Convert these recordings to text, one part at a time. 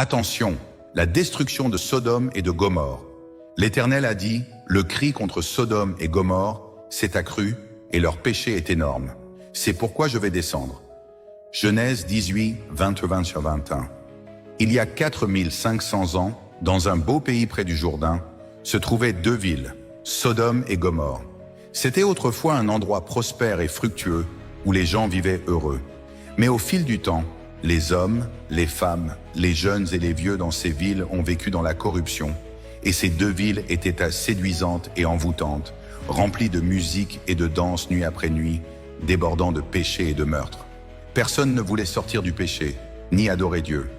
Attention, la destruction de Sodome et de Gomorrhe. L'Éternel a dit, le cri contre Sodome et Gomorrhe s'est accru et leur péché est énorme. C'est pourquoi je vais descendre. Genèse 18, 20-21. Il y a 4500 ans, dans un beau pays près du Jourdain, se trouvaient deux villes, Sodome et Gomorrhe. C'était autrefois un endroit prospère et fructueux où les gens vivaient heureux. Mais au fil du temps, les hommes, les femmes, les jeunes et les vieux dans ces villes ont vécu dans la corruption, et ces deux villes étaient séduisantes et envoûtantes, remplies de musique et de danse nuit après nuit, débordant de péché et de meurtre. Personne ne voulait sortir du péché, ni adorer Dieu.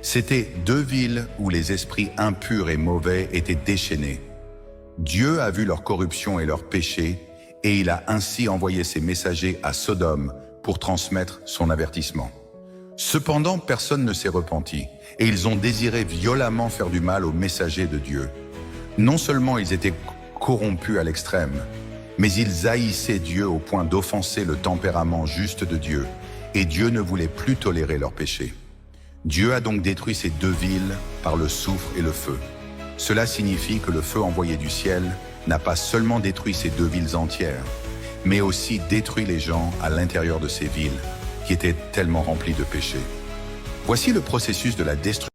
C'étaient deux villes où les esprits impurs et mauvais étaient déchaînés. Dieu a vu leur corruption et leur péché, et il a ainsi envoyé ses messagers à Sodome pour transmettre son avertissement. Cependant, personne ne s'est repenti, et ils ont désiré violemment faire du mal aux messagers de Dieu. Non seulement ils étaient corrompus à l'extrême, mais ils haïssaient Dieu au point d'offenser le tempérament juste de Dieu, et Dieu ne voulait plus tolérer leurs péchés. Dieu a donc détruit ces deux villes par le soufre et le feu. Cela signifie que le feu envoyé du ciel n'a pas seulement détruit ces deux villes entières, mais aussi détruit les gens à l'intérieur de ces villes, qui étaient tellement remplies de péchés. Voici le processus de la destruction